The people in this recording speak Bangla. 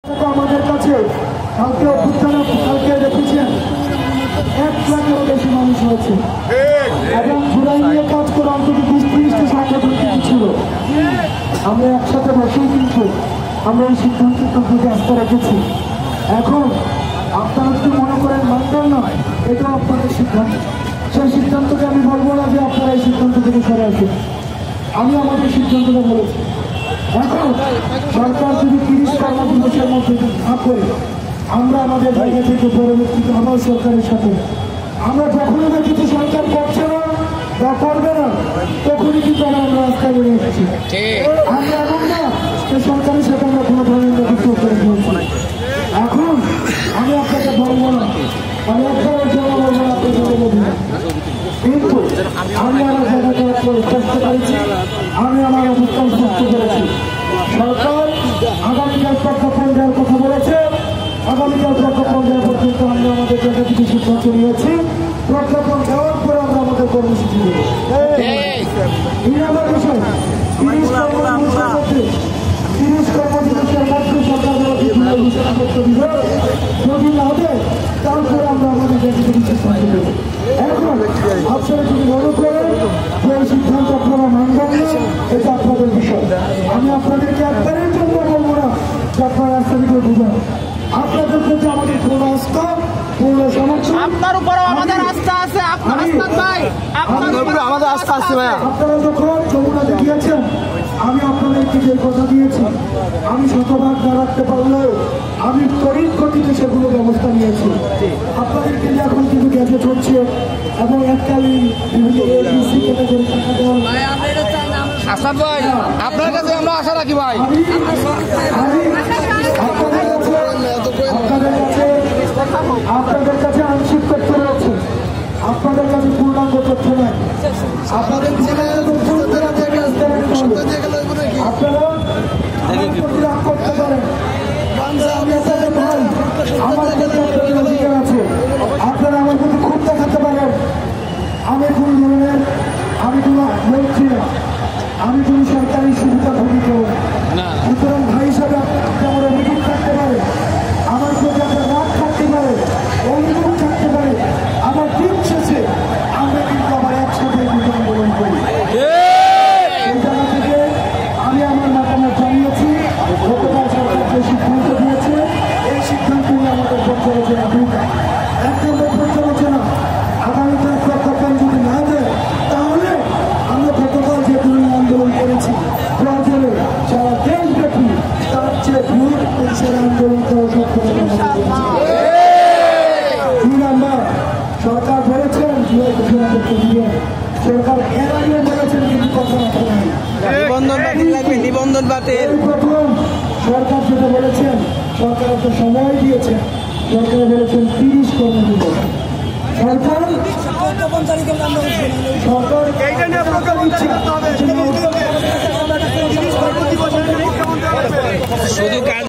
আমাদের কাছে কালকে অভ্যুত্থানে কালকে দেখেছেন 1 লাখেরও বেশি মানুষ হয়েছে এবং জুলাই নিয়ে কাজ করে অন্তত 20-30টা সংগঠন কিন্তু ছিল। আমরা একসাথে বসেই কিন্তু আমরা এই সিদ্ধান্তের প্রতি আস্থা রেখেছি। এখন আপনারা যদি মনে করেন মানবেন না, এটা আপনাদের সিদ্ধান্ত। সেই সিদ্ধান্তকে আমি বলবো না যে আপনারা এই সিদ্ধান্ত থেকে সরে আসেন। আমি আমাদের সিদ্ধান্তটা বলেছি। এখন সরকার যদি 30 কর্মদিবসের মধ্যে না করে আমরা আমাদের জায়গা থেকে পরবর্তীতে আবার সরকারের সাথে আমরা যখনই দেখেছি সরকার করছে না বা করবে না, তখনই কিন্তু আমরা রাস্তায় বেড়ে এসেছি। আমরা এমন না যে সরকারের সাথে আমরা কোনো ধরনের নেতৃত্ব করে দিয়েছি। এখন আমি আপনাকে বলবো না, আমি আপনার জন্য বলবো না, আপনাকে বলবো না, কিন্তু আমি আমার জায়গাটা স্পষ্ট করেছি, আমি আমার অবস্থান স্পষ্ট করেছি। সরকার আগামীকাল প্রজ্ঞাপন দেওয়ার কথা বলেছে। আগামীকাল প্রজ্ঞাপন দেওয়া পর্যন্ত আমরা আমাদের জায়গা থেকে সিদ্ধান্ত নিয়েছি। প্রজ্ঞাপন দেওয়ার পরে আমরা আমাদের কর্মসূচি দেব। আমার বিষয় 30 কর্মদিবসের মধ্যে সরকার ঘোষণা করতে দিবে। যদি না হবে তারপরে আমরা আমাদের জায়গা থেকে সিদ্ধান্ত দেব। এখন আপনারা যদি মনে করেন যে এই সিদ্ধান্ত আপনারা মানবেন না, এটা আপনাদের বিষয়। আমি আপনাদেরকে একবারের জন্য বলবো না যে আপনারা রাস্তা থেকে বুঝেন। আপনাদের প্রতি আমাদের পূর্ণ আস্থা, পূর্ণ সমর্থন। আপনার উপরও আমাদের আস্থা আছে। আমাদের আস্থা আছে ভাই। আপনারা যখন যমুনাতে গিয়েছেন, আমি আপনাদেরকে যে কথা দিয়েছি, আমি শতভাগ না রাখতে পারলেও আমি তড়িৎ গতিতে সেগুলো ব্যবস্থা নিয়েছি। আপনাদেরকে যে এখন কিন্তু গ্যাজেট হচ্ছে এবং এককালীন বিভিন্ন আসাদ ভাই, আপনার কাছে আমরা আশা রাখি ভাই। আপনাদের কাছে আংশিক তথ্য রয়েছে, আপনাদের কাছে পূর্ণাঙ্গ তথ্য নেই। আপনাদের আপনারা রাগ করতে পারেন, আমার অধিকার আছে। আপনারা আমার প্রতি খুব দেখাতে পারেন। আমি কোন ধরনের আমি কোনো বলছি না, আমি কোনো সরকারি সুবিধা ভোগী কেউ না। সুতরাং ভাই হিসাবে আমার অভিযোগ থাকতে পারে, আমার প্রতি আপনার রাগ থাকতে পারে, অভিযোগ থাকতে পারে। আমার দিন শেষে আমরা কিন্তু আবার একসাথে আন্দোলন করি। এই জায়গা থেকে আমি আমার মতামত জানিয়েছি। গতকাল সরকার যে সিদ্ধান্ত দিয়েছে, এই সিদ্ধান্ত নিয়ে আমাদের পর্যালোচনা ভূমিকা 1 নম্বর পর্যালোচনা। আগামীকাল প্রজ্ঞাপন যদি না দেয়, তাহলে আমরা গতকাল যে ধরনের আন্দোলন করেছি, প্রয়োজনে সারা দেশব্যাপী তার চেয়ে বৃহৎ পরিসরে আন্দোলন করার সক্ষমতা। 2 নম্বর, সরকার বলেছেন জুলাই ঘোষণা করতে দিবেন। সরকার এর আগে বলেছেন কিন্তু কথা রাখে নাই। নিবন্ধন বাতিল লাগবে, নিবন্ধন বাতিল। প্রথম সরকার যেটা বলেছেন, সরকার একটা সময় দিয়েছেন, সরকার বলেছেন 30 কর্মদিবস। সরকার